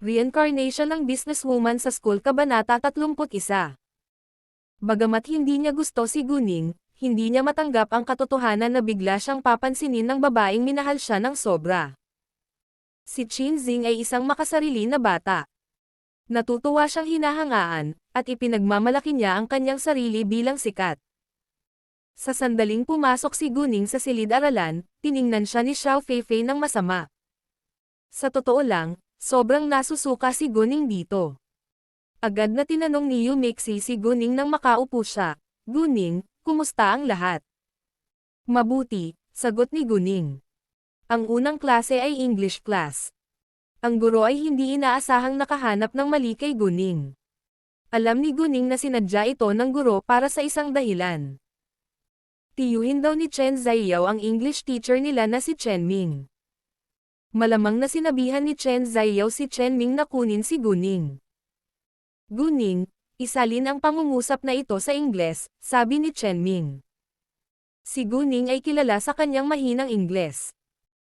Reincarnation ng businesswoman sa school Kabanata 31. Bagamat hindi niya gusto si Guning, hindi niya matanggap ang katotohanan na bigla siyang papansinin ng babaeng minahal siya ng sobra. Si Qinzing ay isang makasarili na bata. Natutuwa siyang hinahangaan, at ipinagmamalaki niya ang kanyang sarili bilang sikat. Sa sandaling pumasok si Guning sa silid-aralan, tiningnan siya ni Xiao Feifei ng masama. Sa totoo lang, sobrang nasusuka si Guning dito. Agad na tinanong ni Yu Mixi si Guning nang makaupo siya. Guning, kumusta ang lahat? Mabuti, sagot ni Guning. Ang unang klase ay English class. Ang guro ay hindi inaasahang nakahanap ng mali kay Guning. Alam ni Guning na sinadya ito ng guro para sa isang dahilan. Tiyuhin daw ni Chen Ziyao ang English teacher nila na si Chen Ming. Malamang na sinabihan ni Chen Ziyao si Chen Ming na kunin si Guning. Guning, isalin ang pangungusap na ito sa Ingles, sabi ni Chen Ming. Si Guning ay kilala sa kanyang mahinang Ingles.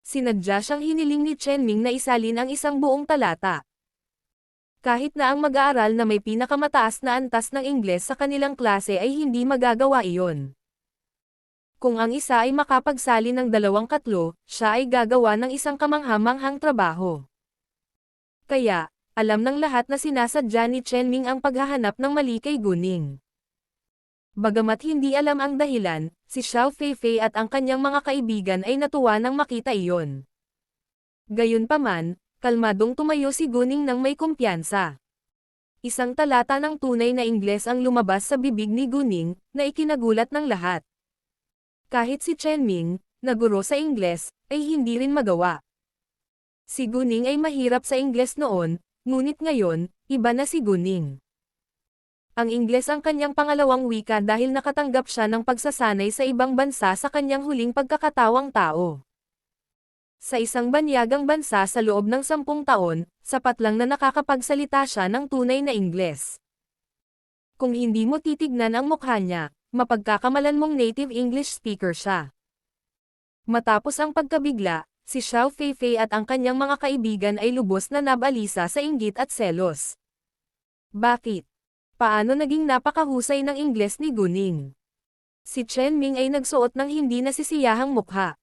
Sinadya siyang hiniling ni Chen Ming na isalin ang isang buong talata. Kahit na ang mag-aaral na may pinakamataas na antas ng Ingles sa kanilang klase ay hindi magagawa iyon. Kung ang isa ay makapagsalin ng 2 siya ay gagawa ng isang kamangha-manghang trabaho. Kaya, alam ng lahat na sinasadya ni Chen Ming ang paghahanap ng mali kay Guning. Bagamat hindi alam ang dahilan, si Xiao Feifei at ang kanyang mga kaibigan ay natuwa nang makita iyon. Gayunpaman, kalmadong tumayo si Guning nang may kumpiyansa. Isang talata ng tunay na Ingles ang lumabas sa bibig ni Guning, na ikinagulat ng lahat. Kahit si Chen Ming, na guro sa Ingles, ay hindi rin magawa. Si Guning ay mahirap sa Ingles noon, ngunit ngayon, iba na si Guning. Ang Ingles ang kanyang pangalawang wika dahil nakatanggap siya ng pagsasanay sa ibang bansa sa kanyang huling pagkakatawang tao. Sa isang banyagang bansa sa loob ng 10 taon, sapat lang na nakakapagsalita siya ng tunay na Ingles. Kung hindi mo titignan ang mukha niya, mapagkakamalan mong native English speaker siya. Matapos ang pagkabigla, si Xiao Feifei at ang kanyang mga kaibigan ay lubos na nabalisa sa inggit at selos. Bakit? Paano naging napakahusay ng Ingles ni Guning? Si Chen Ming ay nagsuot ng hindi nasisiyahang mukha.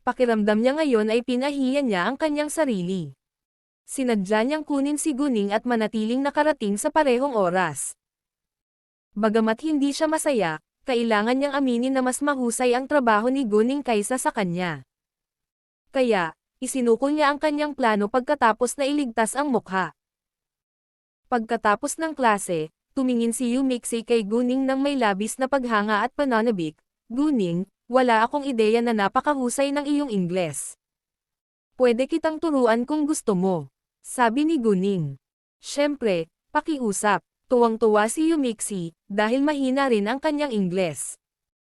Pakiramdam niya ngayon ay pinahiya niya ang kanyang sarili. Sinadya niyang kunin si Guning at manatiling nakarating sa parehong oras. Bagamat hindi siya masaya, kailangan niyang aminin na mas mahusay ang trabaho ni Guning kaysa sa kanya. Kaya, isinuko niya ang kanyang plano pagkatapos na iligtas ang mukha. Pagkatapos ng klase, tumingin si Yu Mixi kay Guning nang may labis na paghanga at pananabik. Guning, wala akong ideya na napakahusay ng iyong Ingles. Pwede kitang turuan kung gusto mo, sabi ni Guning. Siyempre, pakiusap. Tuwang-tuwa si Yu Mixi, dahil mahina rin ang kanyang Ingles.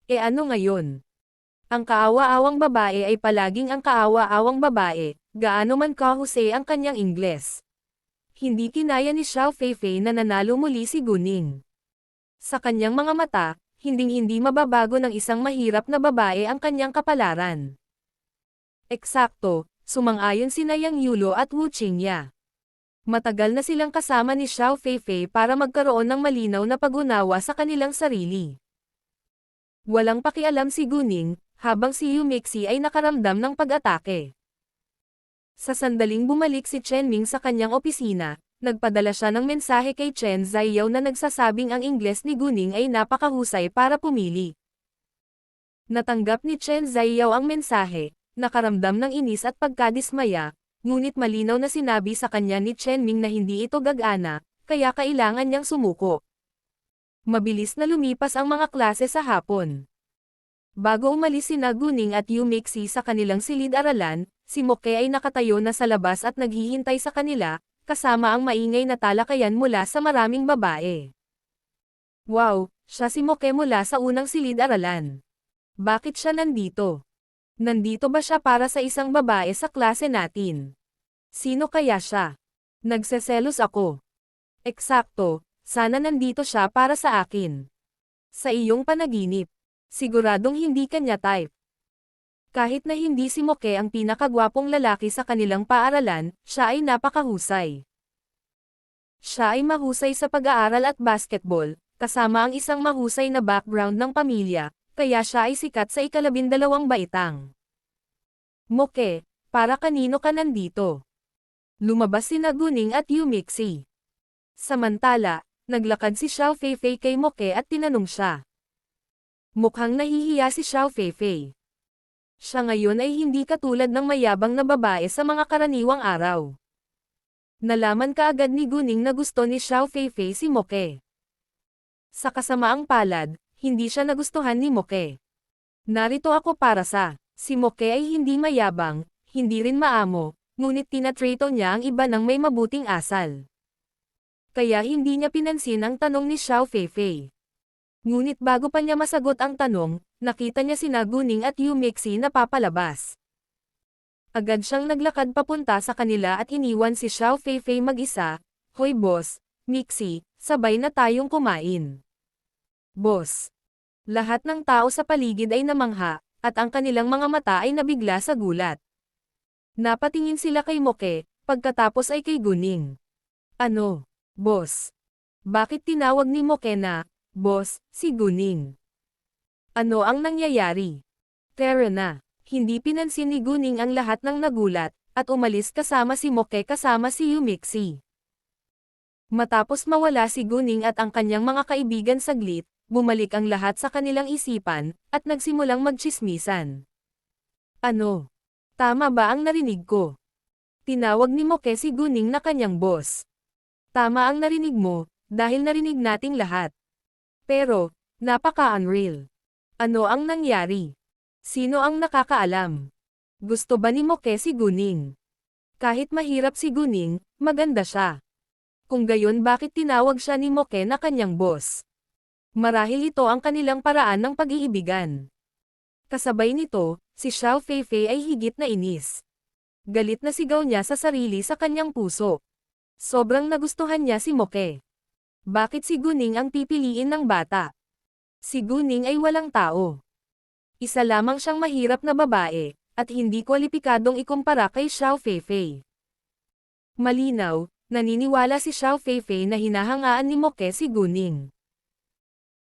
E ano ngayon? Ang kaawa-awang babae ay palaging ang kaawa-awang babae, gaano man kahusay ang kanyang Ingles. Hindi kinaya ni Xiao Feifei na nanalo muli si Guning. Sa kanyang mga mata, hinding-hindi mababago ng isang mahirap na babae ang kanyang kapalaran. Eksakto, sumang-ayon sina Yang Yulo at Wu Qingya. Matagal na silang kasama ni Xiao Feifei para magkaroon ng malinaw na pag-unawa sa kanilang sarili. Walang pakialam si Guning, habang si Yu Mixi ay nakaramdam ng pag-atake. Sa sandaling bumalik si Chen Ming sa kanyang opisina, nagpadala siya ng mensahe kay Chen Ziyao na nagsasabing ang Ingles ni Guning ay napakahusay para pumili. Natanggap ni Chen Ziyao ang mensahe, nakaramdam ng inis at pagkadismaya, ngunit malinaw na sinabi sa kanya ni Chen Ming na hindi ito gagana, kaya kailangan niyang sumuko. Mabilis na lumipas ang mga klase sa hapon. Bago umalis sina Guning at Yu Mixi sa kanilang silid-aralan, si Moke ay nakatayo na sa labas at naghihintay sa kanila, kasama ang maingay na talakayan mula sa maraming babae. Wow, siya si Moke mula sa unang silid-aralan. Bakit siya nandito? Nandito ba siya para sa isang babae sa klase natin? Sino kaya siya? Nagseselos ako. Eksakto, sana nandito siya para sa akin. Sa iyong panaginip. Siguradong hindi kanya type. Kahit na hindi si Moke ang pinakagwapong lalaki sa kanilang paaralan, siya ay napakahusay. Siya ay mahusay sa pag-aaral at basketball, kasama ang isang mahusay na background ng pamilya, kaya siya ay sikat sa ika-12 baitang. Moke, para kanino ka nandito? Lumabas sina Guning at Yumixi. Samantala, naglakad si Xiao Feifei kay Moke at tinanong siya. Mukhang nahihiya si Xiao Feifei. Siya ngayon ay hindi katulad ng mayabang na babae sa mga karaniwang araw. Nalaman kaagad ni Guning na gusto ni Xiao Feifei si Moke. Sa kasamaang palad, hindi siya nagustuhan ni Moke. Narito ako para sa, si Moke ay hindi mayabang, hindi rin maamo, ngunit tinatrato niya ang iba ng may mabuting asal. Kaya hindi niya pinansin ang tanong ni Xiao Feifei. Ngunit bago pa niya masagot ang tanong, nakita niya sina Guning at Yumixi na papalabas. Agad siyang naglakad papunta sa kanila at iniwan si Xiao Feifei mag-isa. Hoy boss, Mixi, sabay na tayong kumain. Boss. Lahat ng tao sa paligid ay namangha, at ang kanilang mga mata ay nabigla sa gulat. Napatingin sila kay Moke, pagkatapos ay kay Guning. Ano, boss? Bakit tinawag ni Moke na, boss, si Guning? Ano ang nangyayari? Tara na. Hindi pinansin ni Guning ang lahat ng nagulat, at umalis kasama si Moke kasama si Yumixi. Matapos mawala si Guning at ang kanyang mga kaibigan saglit, bumalik ang lahat sa kanilang isipan, at nagsimulang magtsismisan. Ano? Tama ba ang narinig ko? Tinawag ni Moke si Guning na kanyang boss. Tama ang narinig mo, dahil narinig nating lahat. Pero, napaka-unreal. Ano ang nangyari? Sino ang nakakaalam? Gusto ba ni Moke si Guning? Kahit mahirap si Guning, maganda siya. Kung gayon bakit tinawag siya ni Moke na kanyang boss? Marahil ito ang kanilang paraan ng pag-iibigan. Kasabay nito, si Xiao Feifei ay higit na inis. Galit na sigaw niya sa sarili sa kanyang puso. Sobrang nagustuhan niya si Moke. Bakit si Guning ang pipiliin ng bata? Si Guning ay walang tao. Isa lamang siyang mahirap na babae, at hindi kwalipikadong ikumpara kay Xiao Feifei. Malinaw, naniniwala si Xiao Feifei na hinahangaan ni Moke si Guning.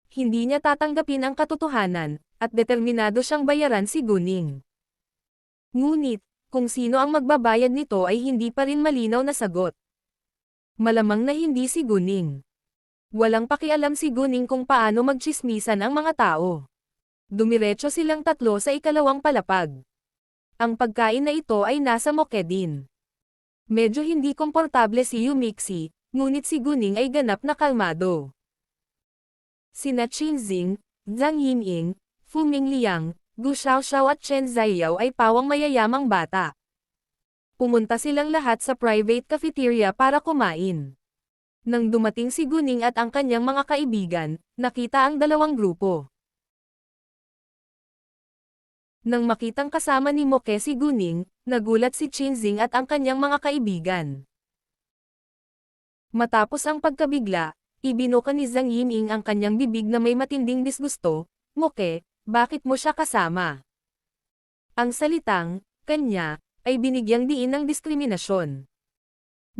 Hindi niya tatanggapin ang katotohanan, at determinado siyang bayaran si Guning. Ngunit, kung sino ang magbabayad nito ay hindi pa rin malinaw na sagot. Malamang na hindi si Guning. Walang pakialam si Guning kung paano magtsismisan ang mga tao. Dumiretso silang tatlo sa ikalawang palapag. Ang pagkain na ito ay nasa Moke din. Medyo hindi komportable si Yumixi, ngunit si Guning ay ganap na kalmado. Sina Qinxing, Zhang Yiming, Fu Mingliang, Gu Xiaoxiao at Chen Zaiyao ay pawang mayayamang bata. Pumunta silang lahat sa private cafeteria para kumain. Nang dumating si Guning at ang kanyang mga kaibigan, nakita ang dalawang grupo. Nang makitang kasama ni Moke si Guning, nagulat si Qinxing at ang kanyang mga kaibigan. Matapos ang pagkabigla, ibinuka ni Zhang Yiming ang kanyang bibig na may matinding disgusto. Moke, bakit mo siya kasama? Ang salitang, kanya, ay binigyang diin ng diskriminasyon.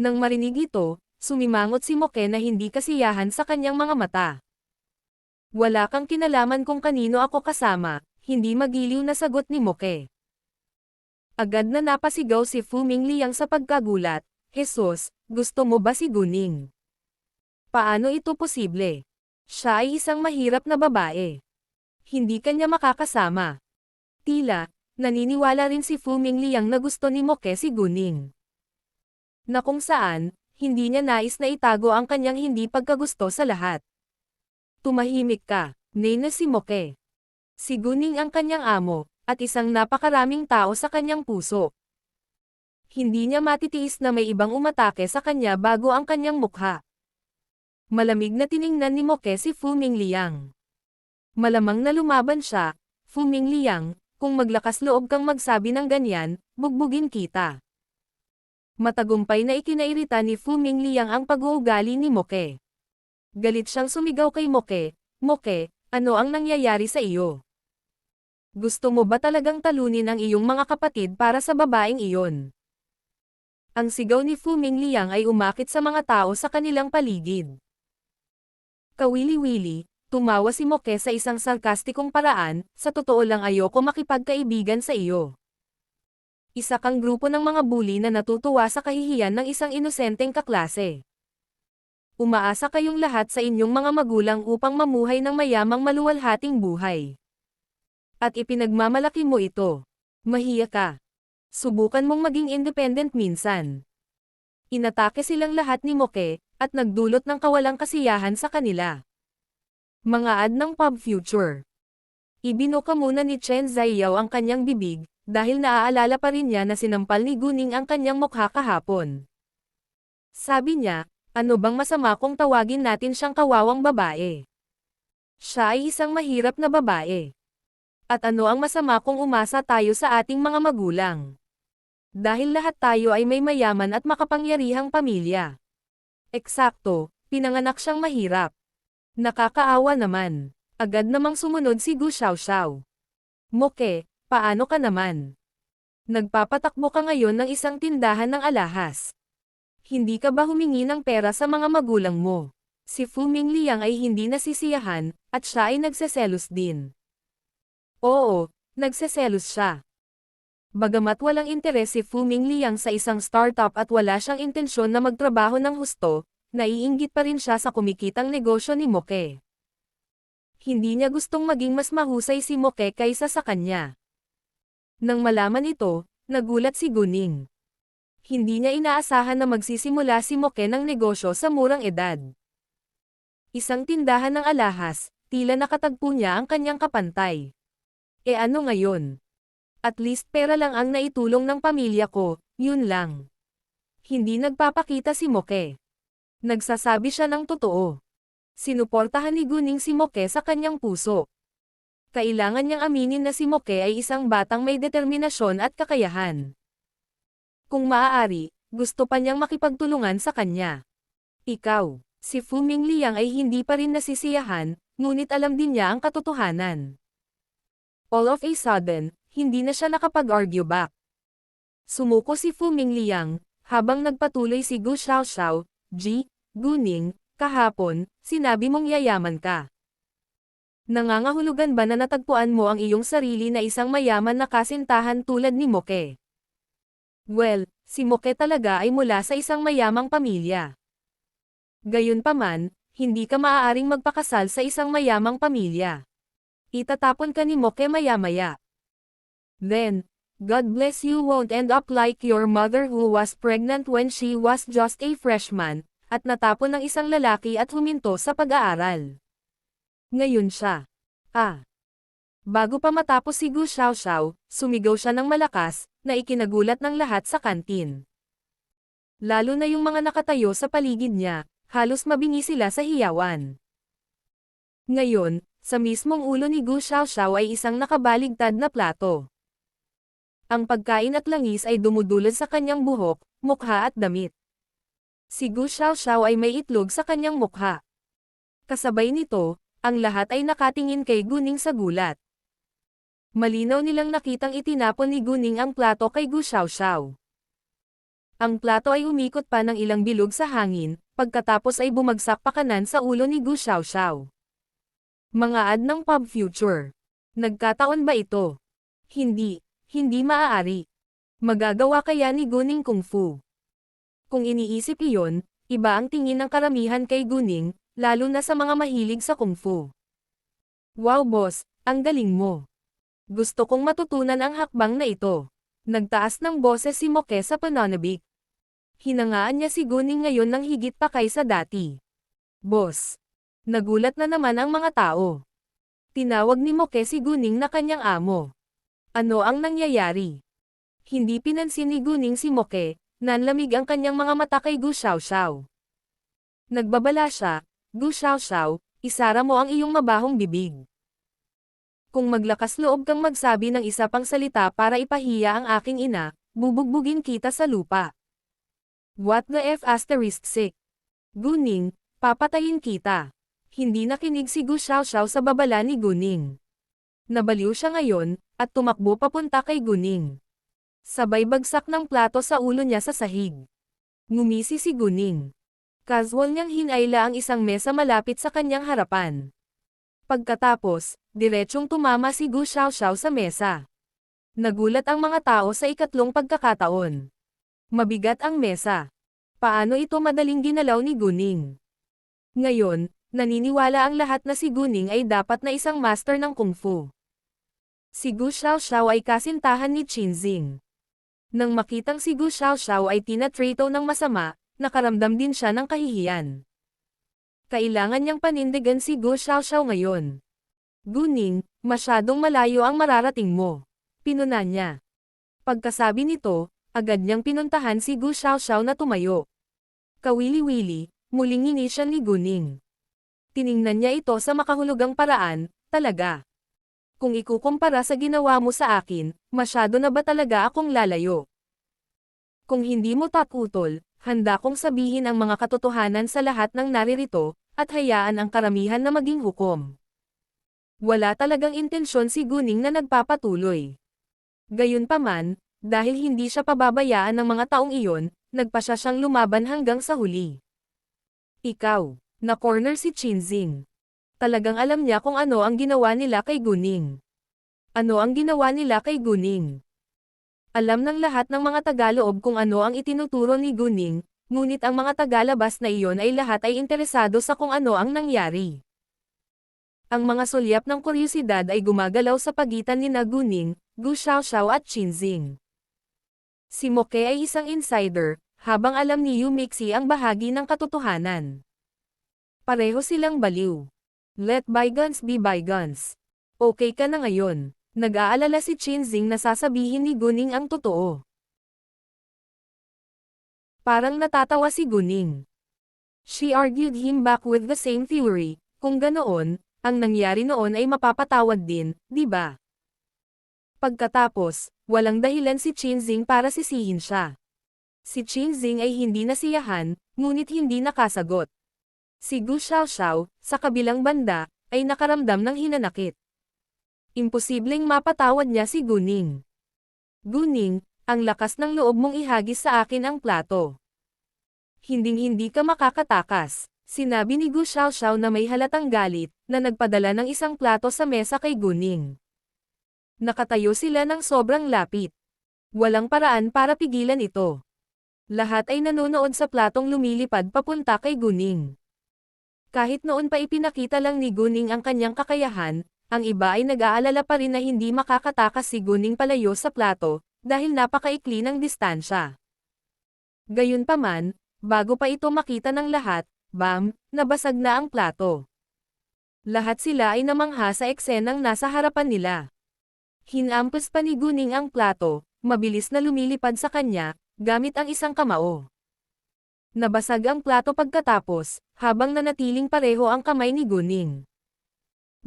Nang marinig ito, sumimangot si Moke na hindi kasiyahan sa kanyang mga mata. Wala kang kinalaman kung kanino ako kasama. Hindi magiliw na sagot ni Moke. Agad na napasigaw si Fu Mingliang sa pagkagulat, Jesus, gusto mo ba si Guning? Paano ito posible? Siya ay isang mahirap na babae. Hindi kanya makakasama. Tila, naniniwala rin si Fu Mingliang na gusto ni Moke si Guning. Na kung saan, hindi niya nais na itago ang kanyang hindi pagkagusto sa lahat. Tumahimik ka, nena si Moke. Si Guning ang kanyang amo, at isang napakaraming tao sa kanyang puso. Hindi niya matitiis na may ibang umatake sa kanya bago ang kanyang mukha. Malamig na tiningnan ni Moke si Fu Mingliang. Malamang na lumaban siya, Fu Mingliang, kung maglakas loob kang magsabi ng ganyan, bugbugin kita. Matagumpay na ikinairita ni Fu Mingliang ang pag-uugali ni Moke. Galit siyang sumigaw kay Moke, Moke, ano ang nangyayari sa iyo? Gusto mo ba talagang talunin ang iyong mga kapatid para sa babaeng iyon? Ang sigaw ni Fu Mingliang ay umakit sa mga tao sa kanilang paligid. Kawili-wili, tumawa si Moke sa isang sarkastikong paraan, sa totoo lang ayoko makipagkaibigan sa iyo. Isa kang grupo ng mga bully na natutuwa sa kahihiyan ng isang inosenteng kaklase. Umaasa kayong lahat sa inyong mga magulang upang mamuhay ng mayamang maluwalhating buhay. At ipinagmamalaki mo ito. Mahiya ka. Subukan mong maging independent minsan. Inatake silang lahat ni Moke, at nagdulot ng kawalang kasiyahan sa kanila. Mga ad ng pub future. Ibinuka muna ni Chen Ziyao ang kanyang bibig, dahil naaalala pa rin niya na sinampal ni Guning ang kanyang mukha kahapon. Sabi niya, ano bang masama kung tawagin natin siyang kawawang babae? Siya ay isang mahirap na babae. At ano ang masama kung umasa tayo sa ating mga magulang? Dahil lahat tayo ay may mayaman at makapangyarihang pamilya. Eksakto, pinanganak siyang mahirap. Nakakaawa naman. Agad namang sumunod si Gu Xiaoxiao. Moke, paano ka naman? Nagpapatakbo ka ngayon ng isang tindahan ng alahas. Hindi ka ba humingi ng pera sa mga magulang mo? Si Fu Mingliang ay hindi nasisiyahan, at siya ay nagseselos din. Oo, nagseselos siya. Bagamat walang interes si Fu Mingliang sa isang startup at wala siyang intensyon na magtrabaho ng husto, naiinggit pa rin siya sa kumikitang negosyo ni Moke. Hindi niya gustong maging mas mahusay si Moke kaysa sa kanya. Nang malaman ito, nagulat si Guning. Hindi niya inaasahan na magsisimula si Moke ng negosyo sa murang edad. Isang tindahan ng alahas, tila nakatagpo niya ang kanyang kapantay. E ano ngayon? At least pera lang ang naitulong ng pamilya ko, yun lang. Hindi nagpapakita si Moke. Nagsasabi siya ng totoo. Sinuportahan ni Guning si Moke sa kanyang puso. Kailangan niyang aminin na si Moke ay isang batang may determinasyon at kakayahan. Kung maaari, gusto pa niyang makipagtulungan sa kanya. Ikaw, si Fu Mingliang ay hindi pa rin nasisiyahan, ngunit alam din niya ang katotohanan. All of a sudden, hindi na siya nakapag-argue back. Sumuko si Fu Mingliang, habang nagpatuloy si Gu Xiaoxiao, Guning, kahapon, sinabi mong yayaman ka. Nangangahulugan ba na natagpuan mo ang iyong sarili na isang mayaman na kasintahan tulad ni Moke? Well, si Moke talaga ay mula sa isang mayamang pamilya. Gayunpaman, hindi ka maaaring magpakasal sa isang mayamang pamilya. Itatapon ka ni Moke maya-maya. Then, God bless you won't end up like your mother who was pregnant when she was just a freshman, at natapon ng isang lalaki at huminto sa pag-aaral. Ngayon siya. Bago pa matapos si Gu Xiaoxiao, sumigaw siya ng malakas, na ikinagulat ng lahat sa kantin. Lalo na yung mga nakatayo sa paligid niya, halos mabingi sila sa hiyawan. Ngayon, sa mismong ulo ni Gu Xiaoxiao ay isang nakabaligtad na plato. Ang pagkain at langis ay dumudulod sa kanyang buhok, mukha at damit. Si Gu Xiaoxiao ay may itlog sa kanyang mukha. Kasabay nito, ang lahat ay nakatingin kay Guning sa gulat. Malinaw nilang nakitang itinapon ni Guning ang plato kay Gu Xiaoxiao. Ang plato ay umikot pa ng ilang bilog sa hangin, pagkatapos ay bumagsak pa kanan sa ulo ni Gu Xiaoxiao. Mga ad ng pub future. Nagkataon ba ito? Hindi maaari. Magagawa kaya ni Guning Kung Fu? Kung iniisip iyon, iba ang tingin ng karamihan kay Guning, lalo na sa mga mahilig sa Kung Fu. Wow boss, ang galing mo. Gusto kong matutunan ang hakbang na ito. Nagtaas ng boses si Moke sa pananabik. Hinangaan niya si Guning ngayon ng higit pa kaysa dati. Boss. Nagulat na naman ang mga tao. Tinawag ni Moke si Guning na kanyang amo. Ano ang nangyayari? Hindi pinansin ni Guning si Moke, nanlamig ang kanyang mga mata kay Gu Xiaoxiao. Nagbabala siya, Gu Xiaoxiao, isara mo ang iyong mabahong bibig. Kung maglakas loob kang magsabi ng isa pang salita para ipahiya ang aking ina, bubugbugin kita sa lupa. What the F***? Guning, papatayin kita. Hindi nakinig si Gu Xiaoxiao sa babala ni Guning. Nabaliw siya ngayon, at tumakbo papunta kay Guning. Sabay bagsak ng plato sa ulo niya sa sahig. Ngumisi si Guning. Casual niyang hinayla ang isang mesa malapit sa kanyang harapan. Pagkatapos, diretsyong tumama si Gu Xiaoxiao sa mesa. Nagulat ang mga tao sa ikatlong pagkakataon. Mabigat ang mesa. Paano ito madaling ginalaw ni Guning? Ngayon, naniniwala ang lahat na si Guning ay dapat na isang master ng kung fu. Si Gu Xiaoxiao ay kasintahan ni Qinzing. Nang makitang si Gu Xiaoxiao ay tinatrato ng masama, nakaramdam din siya ng kahihiyan. Kailangan niyang panindigan si Gu Xiaoxiao ngayon. Guning, masyadong malayo ang mararating mo. Pinuna niya. Pagkasabi nito, agad niyang pinuntahan si Gu Xiaoxiao na tumayo. Kawili-wili, muling inisyan ni Guning. Tiningnan niya ito sa makahulugang paraan, talaga. Kung ikukumpara sa ginawa mo sa akin, masyado na ba talaga akong lalayo? Kung hindi mo tatutol, handa kong sabihin ang mga katotohanan sa lahat ng naririto, at hayaan ang karamihan na maging hukom. Wala talagang intensyon si Guning na nagpapatuloy. Gayunpaman, dahil hindi siya pababayaan ng mga taong iyon, nagpa siyang lumaban hanggang sa huli. Ikaw, na-corner si Qinzing. Talagang alam niya kung ano ang ginawa nila kay Guning. Ano ang ginawa nila kay Guning? Alam ng lahat ng mga tagaloob kung ano ang itinuturo ni Guning, ngunit ang mga tagalabas na iyon ay lahat ay interesado sa kung ano ang nangyari. Ang mga sulyap ng kuryosidad ay gumagalaw sa pagitan ni Guning, Gu Xiaoxiao at Qinzing. Si Moke ay isang insider, habang alam ni Yu Mixi ang bahagi ng katotohanan. Pareho silang baliw. Let bygones be bygones. Okay ka na ngayon. Nag-aalala si Qinzing na sasabihin ni Guning ang totoo. Parang natatawa si Guning. She argued him back with the same theory, kung ganoon, ang nangyari noon ay mapapatawad din, di ba? Pagkatapos, walang dahilan si Qinzing para sisihin siya. Si Qinzing ay hindi nasiyahan, ngunit hindi nakasagot. Si Gu Xiaoxiao, sa kabilang banda, ay nakaramdam ng hinanakit. Imposibleng mapatawad niya si Guning. Guning, ang lakas ng loob mong ihagis sa akin ang plato. Hinding-hindi ka makakatakas, sinabi ni Gu Xiaoxiao na may halatang galit, na nagpadala ng isang plato sa mesa kay Guning. Nakatayo sila ng sobrang lapit. Walang paraan para pigilan ito. Lahat ay nanonood sa platong lumilipad papunta kay Guning. Kahit noon pa ipinakita lang ni Guning ang kanyang kakayahan, ang iba ay nag-aalala pa rin na hindi makakatakas si Guning palayo sa plato, dahil napakaikli ng distansya. Gayunpaman, bago pa ito makita ng lahat, bam, nabasag na ang plato. Lahat sila ay namangha sa eksenang nasa harapan nila. Hinampas pa ni Guning ang plato, mabilis na lumilipad sa kanya, gamit ang isang kamao. Nabasag ang plato pagkatapos, habang nanatiling pareho ang kamay ni Guning.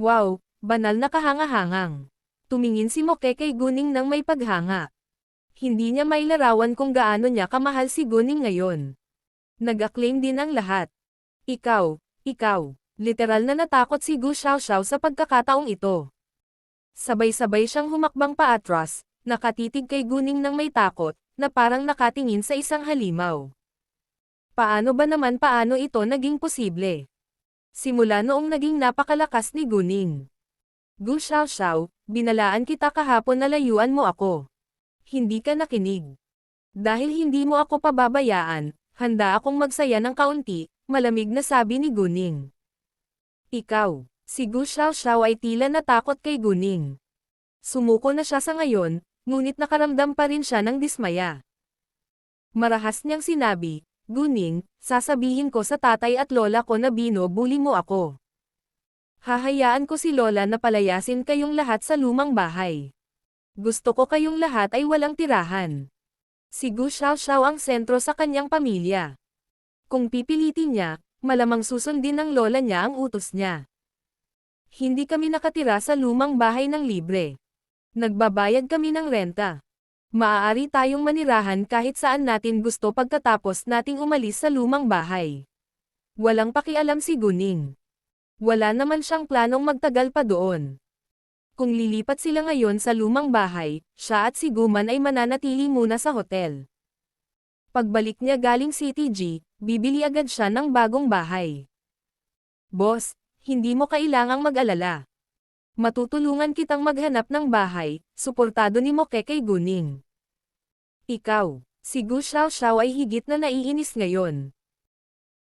Wow, banal na kahanga-hangang. Tumingin si Moke kay Guning nang may paghanga. Hindi niya mailarawan kung gaano niya kamahal si Guning ngayon. Nag-acclaim din ang lahat. Ikaw, literal na natakot si Gu Xiaoxiao sa pagkakataong ito. Sabay-sabay siyang humakbang paatras, nakatitig kay Guning nang may takot, na parang nakatingin sa isang halimaw. Paano ito naging posible? Simula noong naging napakalakas ni Guning. Gu Xiaoxiao, binalaan kita kahapon na layuan mo ako. Hindi ka nakinig. Dahil hindi mo ako pababayaan, handa akong magsaya ng kaunti, malamig na sabi ni Guning. Ikaw, si Gu Xiaoxiao ay tila natakot kay Guning. Sumuko na siya sa ngayon, ngunit nakaramdam pa rin siya ng dismaya. Marahas niyang sinabi, Guning, sasabihin ko sa tatay at lola ko na binubuli mo ako. Hahayaan ko si lola na palayasin kayong lahat sa lumang bahay. Gusto ko kayong lahat ay walang tirahan. Si Gu Xiaoxiao ang sentro sa kanyang pamilya. Kung pipilitin niya, malamang susundin ng lola niya ang utos niya. Hindi kami nakatira sa lumang bahay ng libre. Nagbabayad kami ng renta. Maaari tayong manirahan kahit saan natin gusto pagkatapos nating umalis sa lumang bahay. Walang pakialam si Guning. Wala naman siyang planong magtagal pa doon. Kung lilipat sila ngayon sa lumang bahay, siya at si Guman ay mananatili muna sa hotel. Pagbalik niya galing CTG, bibili agad siya ng bagong bahay. Boss, hindi mo kailangang mag-alala. Matutulungan kitang maghanap ng bahay, suportado ni Moke kay Guning. Ikaw, si Gu Xiaoxiao ay higit na naiinis ngayon.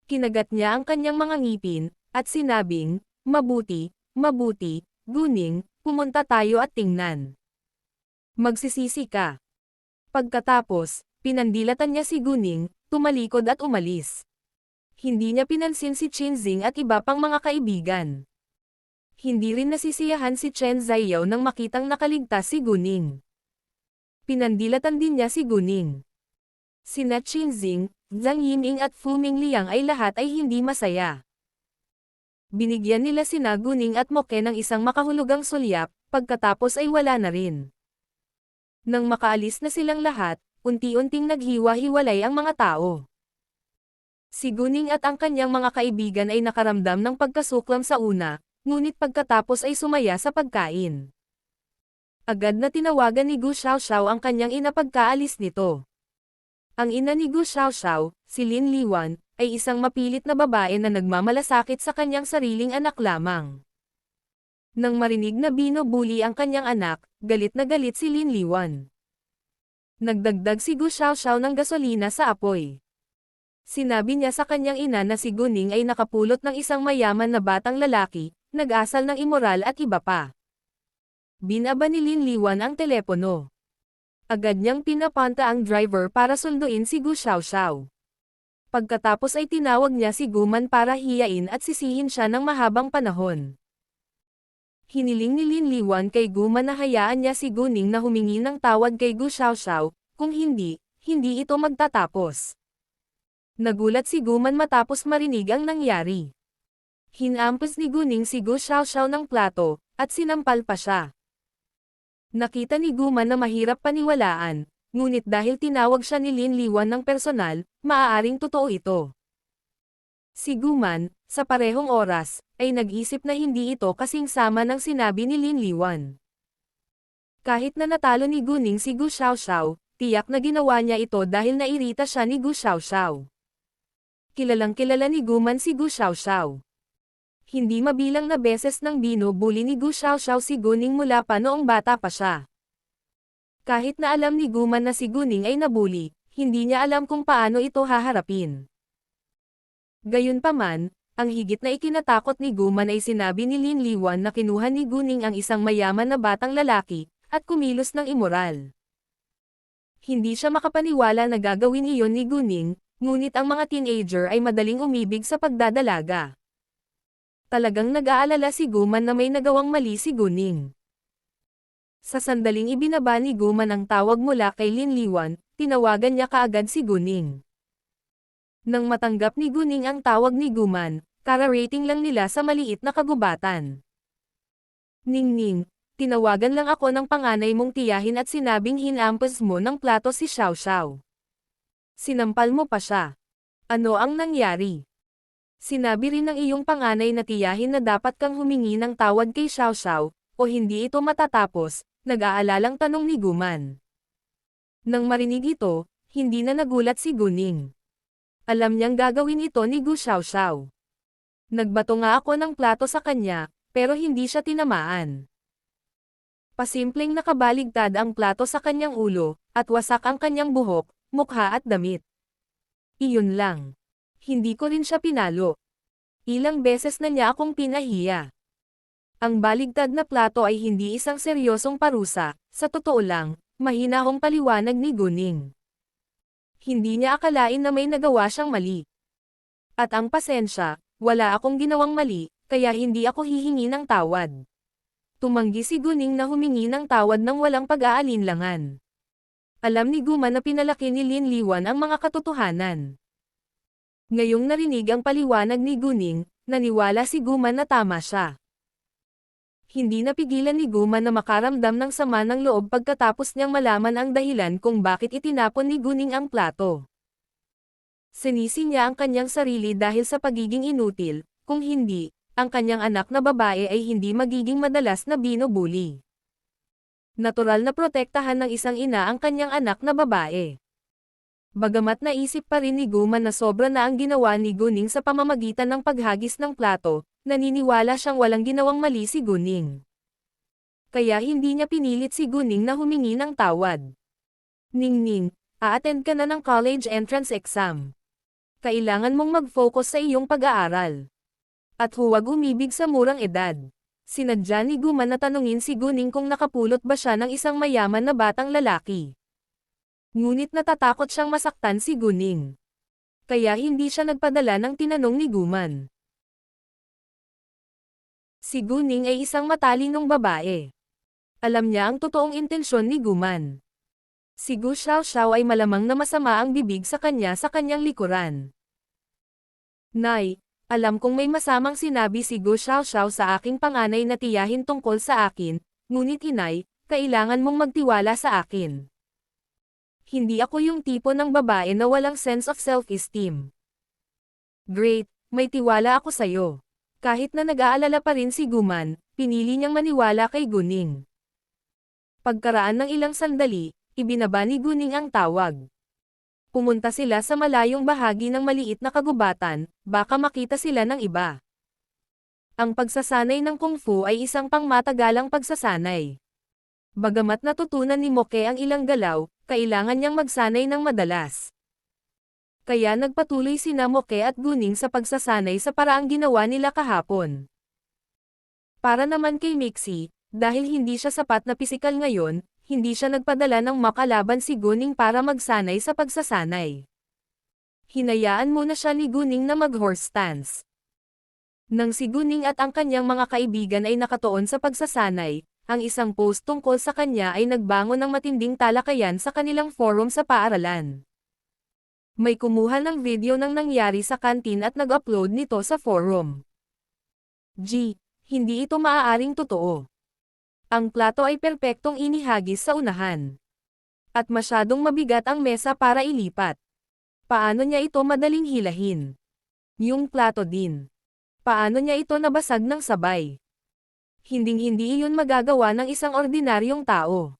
Kinagat niya ang kanyang mga ngipin, at sinabing, mabuti, Guning, pumunta tayo at tingnan. Magsisisi ka. Pagkatapos, pinandilatan niya si Guning, tumalikod at umalis. Hindi niya pinansin si Qinzing at iba pang mga kaibigan. Hindi rin nasisiyahan si Chen Ziyao nang makitang nakaligtas si Guning. Pinandilatan din niya si Guning. Sina Qinzing, Zhang Yiming at Fu Mingliang ay lahat ay hindi masaya. Binigyan nila sina Guning at Moke ng isang makahulugang sulyap, pagkatapos ay wala na rin. Nang makaalis na silang lahat, unti-unting naghiwa-hiwalay ang mga tao. Si Guning at ang kanyang mga kaibigan ay nakaramdam ng pagkasuklam sa una, ngunit pagkatapos ay sumaya sa pagkain. Agad na tinawagan ni Gu Xiaoxiao ang kanyang ina pagkaalis nito. Ang ina ni Gu Xiaoxiao, si Lin Liwan, ay isang mapilit na babae na nagmamalasakit sa kanyang sariling anak lamang. Nang marinig na binubuli ang kanyang anak, galit na galit si Lin Liwan. Nagdagdag si Gu Xiaoxiao ng gasolina sa apoy. Sinabi niya sa kanyang ina na si Guning ay nakapulot ng isang mayaman na batang lalaki, nag-asal ng imoral at iba pa. Binaba ni Lin Liwan ang telepono. Agad niyang pinapanta ang driver para sunduin si Gu Xiaoxiao. Pagkatapos ay tinawag niya si Guman para hiyain at sisihin siya ng mahabang panahon. Hiniling ni Lin Liwan kay Guman na hayaan niya si Guning na humingi ng tawad kay Gu Xiaoxiao, kung hindi ito magtatapos. Nagulat si Guman matapos marinig ang nangyari. Hinampas ni Guning si Gu Xiaoxiao ng plato, at sinampal pa siya. Nakita ni Guman na mahirap paniwalaan, ngunit dahil tinawag siya ni Lin Liwan ng personal, maaaring totoo ito. Si Guman, sa parehong oras, ay nag-isip na hindi ito kasing sama ng sinabi ni Lin Liwan. Kahit na natalo ni Guning si Gu Xiaoxiao, tiyak na ginawa niya ito dahil nairita siya ni Gu Xiaoxiao. Kilalang kilala ni Guman si Gu Xiaoxiao. Hindi mabilang na beses nang binubuli ni Gu Xiaoxiao si Guning mula pa noong bata pa siya. Kahit na alam ni Guman na si Guning ay nabuli, hindi niya alam kung paano ito haharapin. Gayunpaman, ang higit na ikinatakot ni Guman ay sinabi ni Lin Liwan na kinuha ni Guning ang isang mayaman na batang lalaki, at kumilos ng imoral. Hindi siya makapaniwala na gagawin iyon ni Guning, ngunit ang mga teenager ay madaling umibig sa pagdadalaga. Talagang nag-aalala si Guman na may nagawang mali si Guning. Sa sandaling ibinaba ni Guman ang tawag mula kay Lin Liwan, tinawagan niya kaagad si Guning. Nang matanggap ni Guning ang tawag ni Guman, kara-rating lang nila sa maliit na kagubatan. Ningning, tinawagan lang ako ng panganay mong tiyahin at sinabing hinampas mo ng plato si Xiaoxiao. Sinampal mo pa siya. Ano ang nangyari? Sinabi rin ng iyong panganay na tiyahin na dapat kang humingi ng tawad kay Xiaoxiao, o hindi ito matatapos, nag-aalalang tanong ni Guman. Nang marinig ito, hindi na nagulat si Guning. Alam niyang gagawin ito ni Gu Xiaoxiao. Nagbato nga ako ng plato sa kanya, pero hindi siya tinamaan. Pasimpleng nakabaligtad ang plato sa kanyang ulo, at wasak ang kanyang buhok, mukha at damit. Iyon lang. Hindi ko rin siya pinalo. Ilang beses na niya akong pinahiya. Ang baligtad na plato ay hindi isang seryosong parusa, sa totoo lang, mahinahong paliwanag ni Guning. Hindi niya akalain na may nagawa siyang mali. At ang pasensya, wala akong ginawang mali, kaya hindi ako hihingi ng tawad. Tumanggi si Guning na humingi ng tawad ng walang pag-aalinlangan. Alam ni Guman na pinalaki ni Lin Liwan ang mga katotohanan. Ngayong narinig ang paliwanag ni Guning, naniwala si Guman na tama siya. Hindi napigilan ni Guman na makaramdam ng sama ng loob pagkatapos niyang malaman ang dahilan kung bakit itinapon ni Guning ang plato. Sinisi niya ang kanyang sarili dahil sa pagiging inutil, kung hindi, ang kanyang anak na babae ay hindi magiging madalas na binubuli. Natural na protektahan ng isang ina ang kanyang anak na babae. Bagamat naisip pa rin ni Guman na sobra na ang ginawa ni Guning sa pamamagitan ng paghagis ng plato, naniniwala siyang walang ginawang mali si Guning. Kaya hindi niya pinilit si Guning na humingi ng tawad. Ningning, a-attend ka na ng college entrance exam. Kailangan mong mag-focus sa iyong pag-aaral. At huwag umibig sa murang edad. Sinadya ni Guman na tanungin si Guning kung nakapulot ba siya ng isang mayaman na batang lalaki. Ngunit natatakot siyang masaktan si Guning. Kaya hindi siya nagpadala ng tinanong ni Guman. Si Guning ay isang matalinong babae. Alam niya ang totoong intensyon ni Guman. Si Gu Xiaoxiao ay malamang na masama ang bibig sa kanyang likuran. Nay, alam kong may masamang sinabi si Gu Xiaoxiao sa aking panganay na tiyahin tungkol sa akin, ngunit inay, kailangan mong magtiwala sa akin. Hindi ako yung tipo ng babae na walang sense of self-esteem. Great, may tiwala ako sa'yo. Kahit na nag-aalala pa rin si Guman, pinili niyang maniwala kay Guning. Pagkaraan ng ilang sandali, ibinaba ni Guning ang tawag. Pumunta sila sa malayong bahagi ng maliit na kagubatan, baka makita sila ng iba. Ang pagsasanay ng Kung Fu ay isang pangmatagalang pagsasanay. Bagamat natutunan ni Moke ang ilang galaw, kailangan niyang magsanay ng madalas. Kaya nagpatuloy sina Moke at Guning sa pagsasanay sa paraang ginawa nila kahapon. Para naman kay Mixie, dahil hindi siya sapat na pisikal ngayon, hindi siya nagpadala ng makalaban si Guning para magsanay sa pagsasanay. Hinayaan muna siya ni Guning na mag-horse stance. Nang si Guning at ang kanyang mga kaibigan ay nakatuon sa pagsasanay, ang isang post tungkol sa kanya ay nagbangon ng matinding talakayan sa kanilang forum sa paaralan. May kumuha ng video ng nangyari sa kantin at nag-upload nito sa forum. Hindi ito maaaring totoo. Ang plato ay perpektong inihagis sa unahan. At masyadong mabigat ang mesa para ilipat. Paano niya ito madaling hilahin? Yung plato din. Paano niya ito nabasag ng sabay? Hinding-hindi iyon magagawa ng isang ordinaryong tao.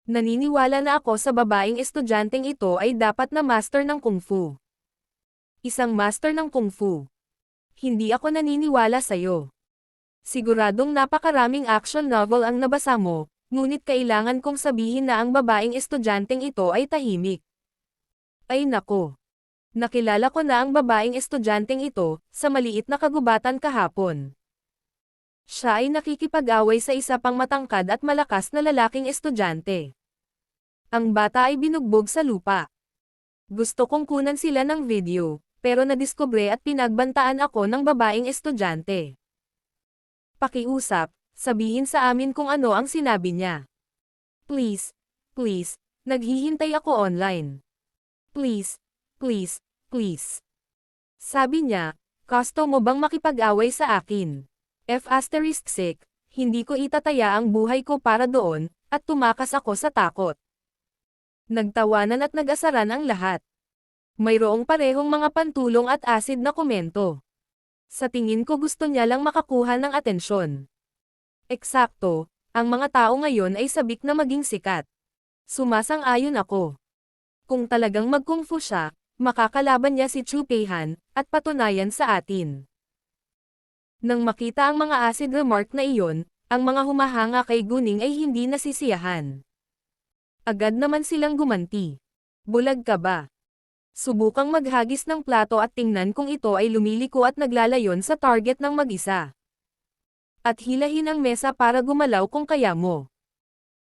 Naniniwala na ako sa babaeng estudyanteng ito ay dapat na master ng Kung Fu. Isang master ng Kung Fu. Hindi ako naniniwala sa'yo. Siguradong napakaraming action novel ang nabasa mo, ngunit kailangan kong sabihin na ang babaeng estudyanteng ito ay tahimik. Ay nako. Nakilala ko na ang babaeng estudyanteng ito, sa maliit na kagubatan kahapon. Siya ay nakikipag-away sa isa pang matangkad at malakas na lalaking estudyante. Ang bata ay binugbog sa lupa. Gusto kong kunan sila ng video, pero nadiskubre at pinagbantaan ako ng babaeng estudyante. Pakiusap, sabihin sa amin kung ano ang sinabi niya. Please, naghihintay ako online. Please. Sabi niya, gusto mo bang makipag-away sa akin? Hindi ko itataya ang buhay ko para doon, at tumakas ako sa takot. Nagtawanan at nag-asaran ang lahat. Mayroong parehong mga pantulong at asid na komento. Sa tingin ko gusto niya lang makakuha ng atensyon. Eksakto, ang mga tao ngayon ay sabik na maging sikat. Sumasang-ayon ako. Kung talagang mag-kung fu siya, makakalaban niya si Chu Peihan, at patunayan sa atin. Nang makita ang mga acid remark na iyon, ang mga humahanga kay Guning ay hindi nasisiyahan. Agad naman silang gumanti. Bulag ka ba? Subukang maghagis ng plato at tingnan kung ito ay lumiliko at naglalayon sa target ng mag-isa. At hilahin ang mesa para gumalaw kung kaya mo.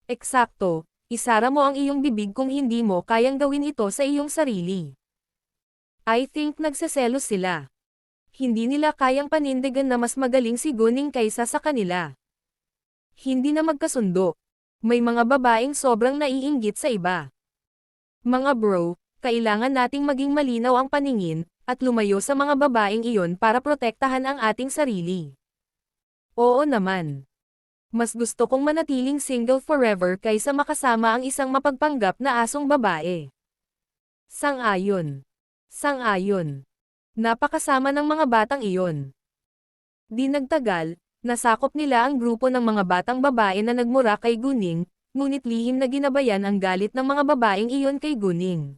Eksakto, isara mo ang iyong bibig kung hindi mo kayang gawin ito sa iyong sarili. I think nagseselos sila. Hindi nila kayang panindigan na mas magaling si Guning kaysa sa kanila. Hindi na magkasundo. May mga babaeng sobrang naiinggit sa iba. Mga bro, kailangan nating maging malinaw ang paningin, at lumayo sa mga babaeng iyon para protektahan ang ating sarili. Oo naman. Mas gusto kong manatiling single forever kaysa makasama ang isang mapagpanggap na asong babae. Sang-ayon. Napakasama ng mga batang iyon. Di nagtagal, nasakop nila ang grupo ng mga batang babae na nagmura kay Guning, ngunit lihim na ginabayan ang galit ng mga babaeng iyon kay Guning.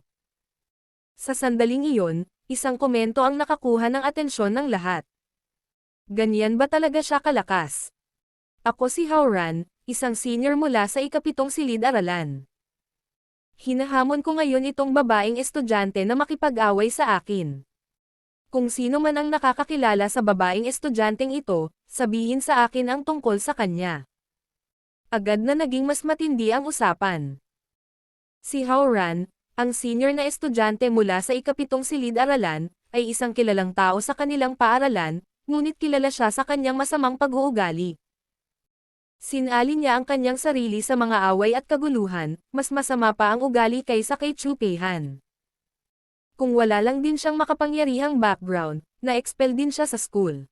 Sa sandaling iyon, isang komento ang nakakuha ng atensyon ng lahat. Ganyan ba talaga siya kalakas? Ako si Hauran, isang senior mula sa ikapitong silid-aralan. Hinahamon ko ngayon itong babaeng estudyante na makipag-away sa akin. Kung sino man ang nakakakilala sa babaeng estudyanteng ito, sabihin sa akin ang tungkol sa kanya. Agad na naging mas matindi ang usapan. Si Hauran, ang senior na estudyante mula sa ikapitong silid-aralan, ay isang kilalang tao sa kanilang paaralan, ngunit kilala siya sa kanyang masamang pag-uugali. Sinalin niya ang kanyang sarili sa mga away at kaguluhan, mas masama pa ang ugali kaysa kay Chu Peihan. Kung wala lang din siyang makapangyarihang background, na-expel din siya sa school.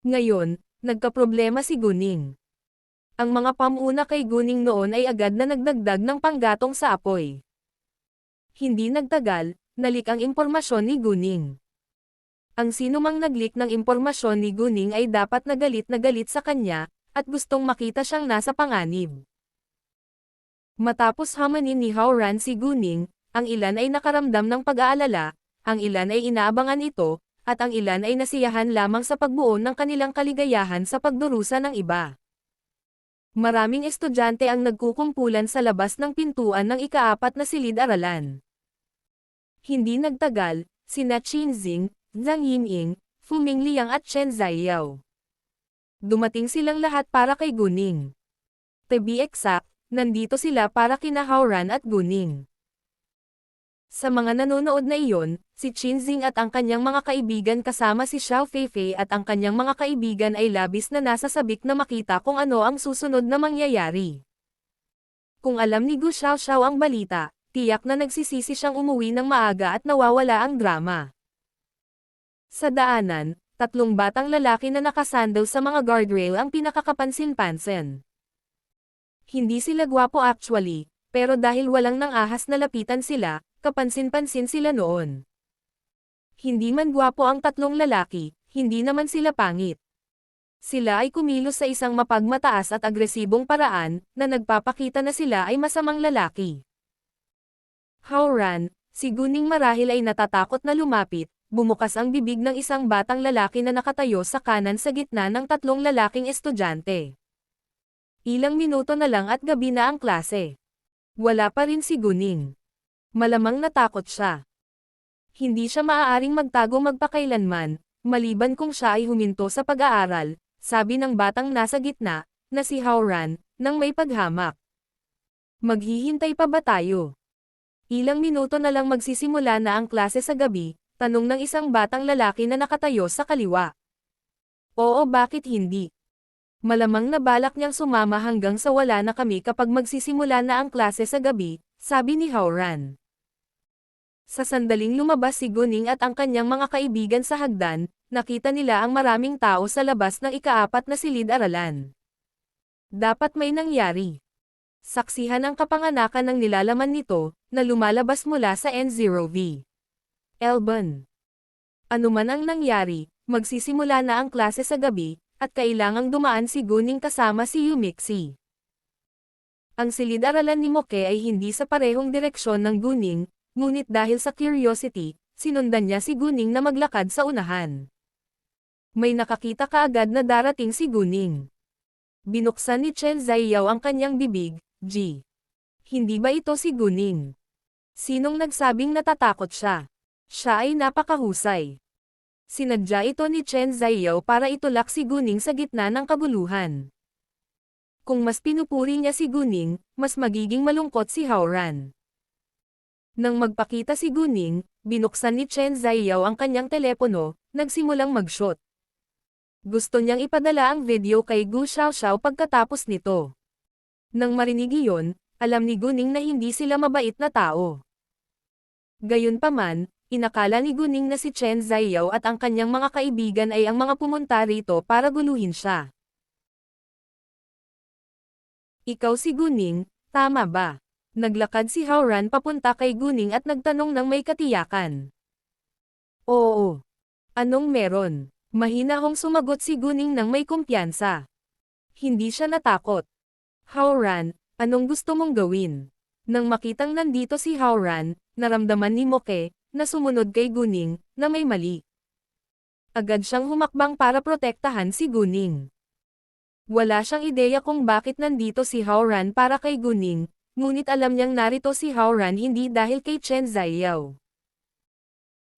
Ngayon, nagkaproblema si Guning. Ang mga pamuna kay Guning noon ay agad na nagdagdag ng panggatong sa apoy. Hindi nagtagal, nalik ang impormasyon ni Guning. Ang sinumang naglik ng impormasyon ni Guning ay dapat na galit sa kanya, at gustong makita siyang nasa panganib. Matapos hamanin ni Hauran si Guning, ang ilan ay nakaramdam ng pag-aalala, ang ilan ay inaabangan ito, at ang ilan ay nasiyahan lamang sa pagbuo ng kanilang kaligayahan sa pagdurusa ng iba. Maraming estudyante ang nagkukumpulan sa labas ng pintuan ng ikaapat na silid-aralan. Hindi nagtagal, sina Qinzing, Zhang Yiming, Fu Mingliang at Chen Zaiyao. Dumating silang lahat para kay Guning. To be exact, nandito sila para kina Hauran at Guning. Sa mga nanonood na iyon, si Qinzing at ang kanyang mga kaibigan kasama si Xiao Feifei at ang kanyang mga kaibigan ay labis na nasasabik na makita kung ano ang susunod na mangyayari. Kung alam ni Gu Xiaoxiao ang balita, tiyak na nagsisisi siyang umuwi ng maaga at nawawala ang drama. Sa daanan, tatlong batang lalaki na nakasandal sa mga guardrail ang pinakakapansin-pansin. Hindi sila gwapo actually, pero dahil walang nang ahas na lapitan sila, kapansin-pansin sila noon. Hindi man gwapo ang tatlong lalaki, hindi naman sila pangit. Sila ay kumilos sa isang mapagmataas at agresibong paraan, na nagpapakita na sila ay masamang lalaki. Hauran, si Guning marahil ay natatakot na lumapit, bumukas ang bibig ng isang batang lalaki na nakatayo sa kanan sa gitna ng tatlong lalaking estudyante. Ilang minuto na lang at gabi na ang klase. Wala pa rin si Guning. Malamang natakot siya. Hindi siya maaaring magtago magpakailanman, maliban kung siya ay huminto sa pag-aaral, sabi ng batang nasa gitna, na si Hauran, nang may paghamak. Maghihintay pa ba tayo? Ilang minuto na lang magsisimula na ang klase sa gabi, tanong ng isang batang lalaki na nakatayo sa kaliwa. Oo, bakit hindi? Malamang na balak niyang sumama hanggang sa wala na kami kapag magsisimula na ang klase sa gabi, sabi ni Hauran. Sa sandaling lumabas si Guning at ang kanyang mga kaibigan sa hagdan, nakita nila ang maraming tao sa labas ng ikaapat na silid-aralan. Dapat may nangyari. Saksihan ang kapanganakan ng nilalaman nito, na lumalabas mula sa N0V. Elban. Ano man ang nangyari, magsisimula na ang klase sa gabi, at kailangang dumaan si Guning kasama si Yumixi. Ang silid-aralan ni Moke ay hindi sa parehong direksyon ng Guning, ngunit dahil sa curiosity, sinundan niya si Guning na maglakad sa unahan. May nakakita kaagad na darating si Guning. Binuksan ni Chen Zaiyao ang kanyang bibig, G. Hindi ba ito si Guning? Sinong nagsabing natatakot siya? Siya ay napakahusay. Sinadya ito ni Chen Zaiyao para itulak si Guning sa gitna ng kabuluhan. Kung mas pinupuri niya si Guning, mas magiging malungkot si Hauran. Nang magpakita si Guning, binuksan ni Chen Zaiyao ang kanyang telepono, nagsimulang mag-shoot. Gusto niyang ipadala ang video kay Gu Xiaoxiao pagkatapos nito. Nang marinig iyon, alam ni Guning na hindi sila mabait na tao. Gayunpaman, inakala ni Guning na si Chen Zaiyao at ang kanyang mga kaibigan ay ang mga pumunta rito para guluhin siya. Ikaw si Guning, tama ba? Naglakad si Hauran papunta kay Guning at nagtanong ng may katiyakan. Oo. Anong meron? Mahinahong sumagot si Guning nang may kumpiyansa. Hindi siya natakot. Howran, anong gusto mong gawin? Nang makitang nandito si Howran, naramdaman ni Moke, na sumunod kay Guning, na may mali. Agad siyang humakbang para protektahan si Guning. Wala siyang ideya kung bakit nandito si Howran para kay Guning, ngunit alam niyang narito si Howran hindi dahil kay Chen Ziyao.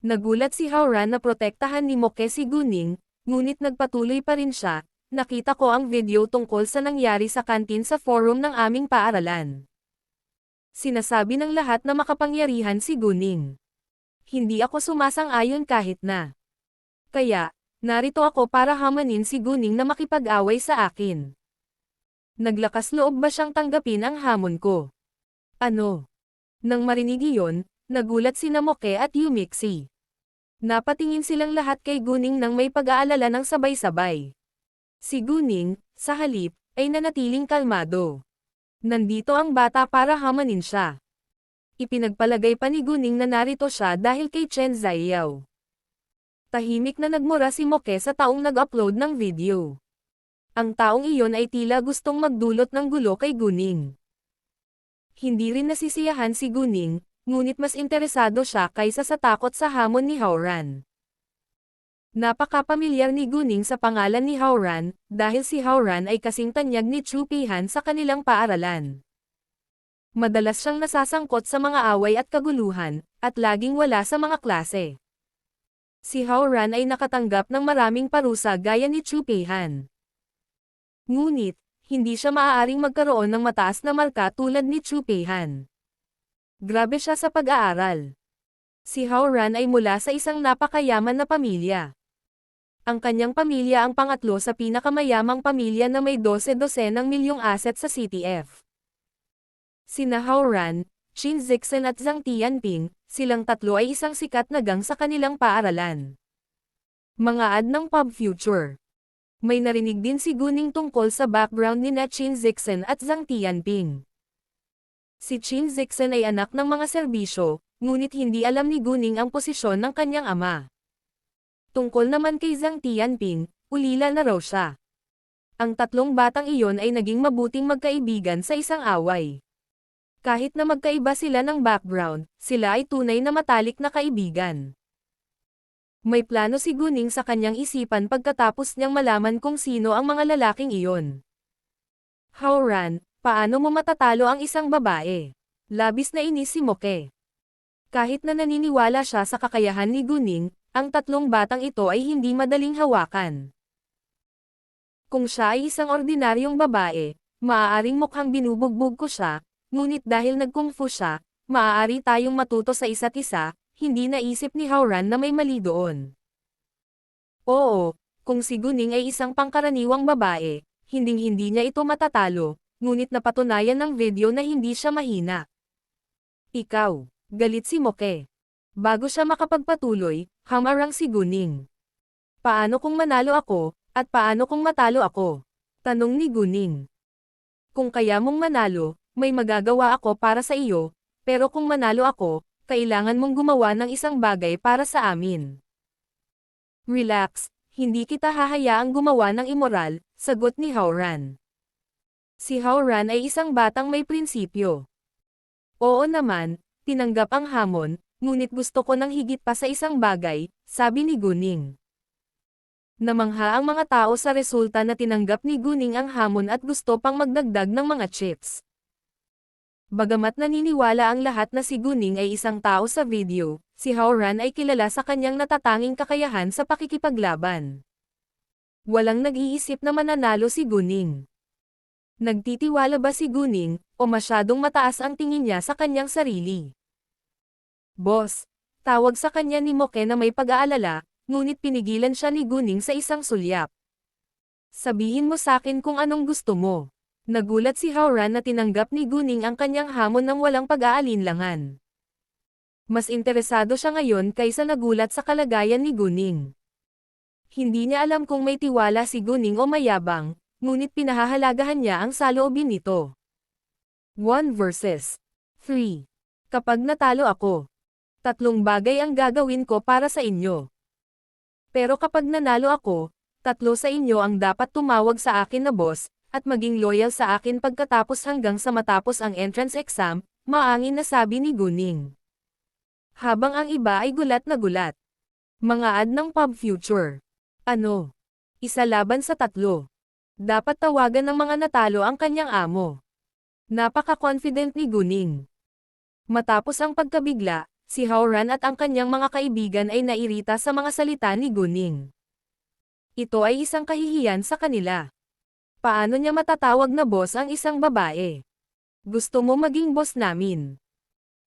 Nagulat si Howran na protektahan ni Moke si Guning, ngunit nagpatuloy pa rin siya. Nakita ko ang video tungkol sa nangyari sa kantin sa forum ng aming paaralan. Sinasabi ng lahat na makapangyarihan si Guning. Hindi ako sumasang-ayon kahit na. Kaya, narito ako para hamanin si Guning na makipag-away sa akin. Naglakas loob ba siyang tanggapin ang hamon ko? Ano? Nang marinig iyon, nagulat sina Moke at Yumixi. Napatingin silang lahat kay Guning nang may pag-aalala ng sabay-sabay. Si Guning, sa halip, ay nanatiling kalmado. Nandito ang bata para hamanin siya. Ipinagpalagay pa ni Guning na narito siya dahil kay Chen Ziyao. Tahimik na nagmura si Moke sa taong nag-upload ng video. Ang taong iyon ay tila gustong magdulot ng gulo kay Guning. Hindi rin nasisiyahan si Guning, ngunit mas interesado siya kaysa sa takot sa hamon ni Howran. Napakapamilyar ni Guning sa pangalan ni Howran, dahil si Howran ay kasing tanyag ni Chu Peihan sa kanilang paaralan. Madalas siyang nasasangkot sa mga away at kaguluhan, at laging wala sa mga klase. Si Howran ay nakatanggap ng maraming parusa gaya ni Chu Peihan. Ngunit, hindi siya maaaring magkaroon ng mataas na marka tulad ni Chu Peihan. Grabe siya sa pag-aaral. Si Howran ay mula sa isang napakayaman na pamilya. Ang kanyang pamilya ang pangatlo sa pinakamayamang pamilya na may 12 milyong asset sa CTF. Sina Howran, Qin Zixin at Zhang Tianping, silang tatlo ay isang sikat na gang sa kanilang paaralan. Mga ad ng Pub Future. May narinig din si Guning tungkol sa background ni Qin Zixin at Zhang Tianping. Si Qin Zixin ay anak ng mga serbisyo, ngunit hindi alam ni Guning ang posisyon ng kanyang ama. Tungkol naman kay Zhang Tianping, ulila na raw siya. Ang tatlong batang iyon ay naging mabuting magkaibigan sa isang away. Kahit na magkaiba sila ng background, sila ay tunay na matalik na kaibigan. May plano si Guning sa kanyang isipan pagkatapos niyang malaman kung sino ang mga lalaking iyon. Howran, paano mo matatalo ang isang babae? Labis na inis si Moke. Kahit na naniniwala siya sa kakayahan ni Guning, ang tatlong batang ito ay hindi madaling hawakan. Kung siya ay isang ordinaryong babae, maaaring mukhang binubugbog ko siya, ngunit dahil nag-kung-fu siya, maaari tayong matuto sa isa't isa, hindi naisip ni Howran na may mali doon. Oo, kung si Guning ay isang pangkaraniwang babae, hinding-hindi niya ito matatalo, ngunit napatunayan ng video na hindi siya mahina. Ikaw, galit si Moke. Bago siya makapagpatuloy, hamarang si Guning. Paano kung manalo ako, at paano kung matalo ako? Tanong ni Guning. Kung kaya mong manalo, may magagawa ako para sa iyo, pero kung manalo ako, kailangan mong gumawa ng isang bagay para sa amin. Relax, hindi kita hahayaang gumawa ng immoral, sagot ni Howran. Si Howran ay isang batang may prinsipyo. Oo naman, tinanggap ang hamon, ngunit gusto ko ng higit pa sa isang bagay, sabi ni Guning. Namangha ang mga tao sa resulta na tinanggap ni Guning ang hamon at gusto pang magdagdag ng mga chips. Bagamat naniniwala ang lahat na si Guning ay isang tao sa video, si Howran ay kilala sa kanyang natatanging kakayahan sa pakikipaglaban. Walang nag-iisip na mananalo si Guning. Nagtitiwala ba si Guning, o masyadong mataas ang tingin niya sa kanyang sarili? Boss, tawag sa kanya ni Moke na may pag-aalala, ngunit pinigilan siya ni Guning sa isang sulyap. Sabihin mo sakin kung anong gusto mo. Nagulat si Howran na tinanggap ni Guning ang kanyang hamon ng walang pag-aalinlangan. Mas interesado siya ngayon kaysa nagulat sa kalagayan ni Guning. Hindi niya alam kung may tiwala si Guning o mayabang, ngunit pinahahalagahan niya ang saloobin nito. 1 versus 3. Kapag natalo ako, 3 bagay ang gagawin ko para sa inyo. Pero kapag nanalo ako, 3 sa inyo ang dapat tumawag sa akin na boss, at maging loyal sa akin pagkatapos hanggang sa matapos ang entrance exam, maangin na sabi ni Guning. Habang ang iba ay gulat na gulat. Mga ad ng Pub Future. Ano? 1 laban sa 3. Dapat tawagan ng mga natalo ang kanyang amo. Napaka-confident ni Guning. Matapos ang pagkabigla, si Howran at ang kanyang mga kaibigan ay nairita sa mga salita ni Guning. Ito ay isang kahihiyan sa kanila. Paano niya matatawag na boss ang isang babae? Gusto mo maging boss namin?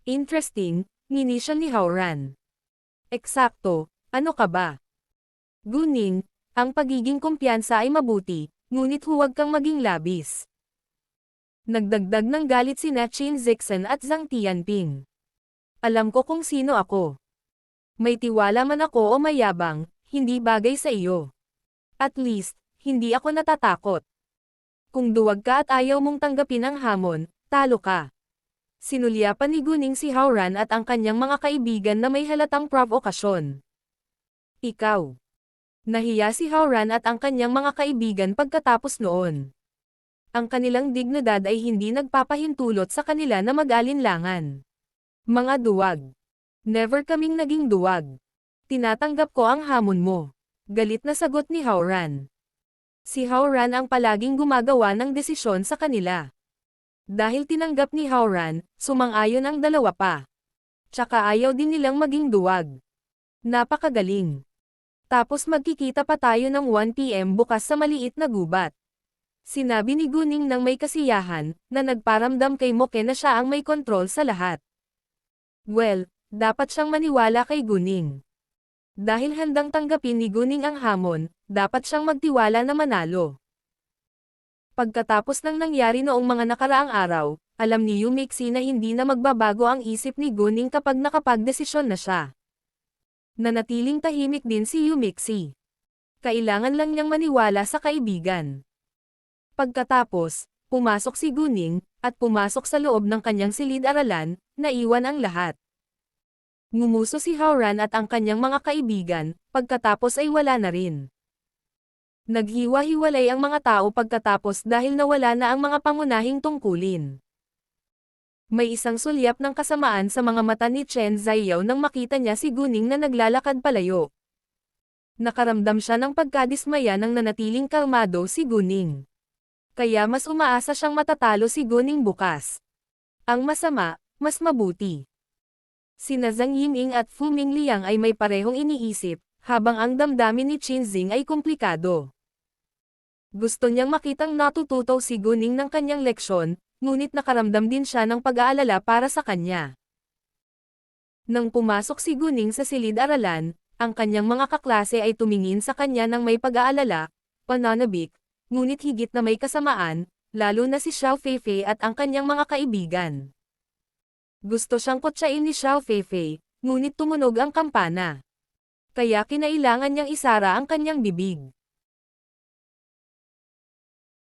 Interesting, nginisyon ni Howran. Eksakto, ano ka ba? Guning, ang pagiging kumpiyansa ay mabuti, ngunit huwag kang maging labis. Nagdagdag ng galit sina Chin Zixan at Zhang Tianping. Alam ko kung sino ako. May tiwala man ako o mayabang, hindi bagay sa iyo. At least, hindi ako natatakot. Kung duwag ka at ayaw mong tanggapin ang hamon, talo ka. Sinulyapan ni Guning si Howran at ang kanyang mga kaibigan na may halatang provokasyon. Ikaw. Nahiya si Howran at ang kanyang mga kaibigan pagkatapos noon. Ang kanilang dignidad ay hindi nagpapahintulot sa kanila na mag-alinlangan. Mga duwag. Never kaming naging duwag. Tinatanggap ko ang hamon mo. Galit na sagot ni Howran. Si Howran ang palaging gumagawa ng desisyon sa kanila. Dahil tinanggap ni Howran, sumang-ayon ang dalawa pa. Tsaka ayaw din nilang maging duwag. Napakagaling. Tapos magkikita pa tayo ng 1 PM bukas sa maliit na gubat. Sinabi ni Guning ng may kasiyahan, na nagparamdam kay Moke na siya ang may kontrol sa lahat. Well, dapat siyang maniwala kay Guning. Dahil handang tanggapin ni Guning ang hamon, dapat siyang magtiwala na manalo. Pagkatapos ng nangyari noong mga nakaraang araw, alam ni Yu Mixi na hindi na magbabago ang isip ni Guning kapag nakapagdesisyon na siya. Nanatiling tahimik din si Yu Mixi. Kailangan lang niyang maniwala sa kaibigan. Pagkatapos, pumasok si Guning, at pumasok sa loob ng kanyang silid-aralan, naiwan ang lahat. Ngumuso si Howran at ang kanyang mga kaibigan, pagkatapos ay wala na rin. Naghiwa-hiwalay ang mga tao pagkatapos dahil nawala na ang mga pangunahing tungkulin. May isang sulyap ng kasamaan sa mga mata ni Chen Ziyao nang makita niya si Guning na naglalakad palayo. Nakaramdam siya ng pagkadismaya nang nanatiling kalmado si Guning. Kaya mas umaasa siyang matatalo si Guning bukas. Ang masama, mas mabuti. Sina Zhang Yiming at Fu Mingliang ay may parehong iniisip, habang ang damdamin ni Qinzing ay komplikado. Gusto niyang makitang natututo si Guning ng kanyang leksyon, ngunit nakaramdam din siya ng pag-aalala para sa kanya. Nang pumasok si Guning sa silid-aralan, ang kanyang mga kaklase ay tumingin sa kanya ng may pag-aalala, pananabik, ngunit higit na may kasamaan, lalo na si Xiao Feifei at ang kanyang mga kaibigan. Gusto siyang kotsain ni Xiao Feifei, ngunit tumunog ang kampana. Kaya kinailangan niyang isara ang kanyang bibig.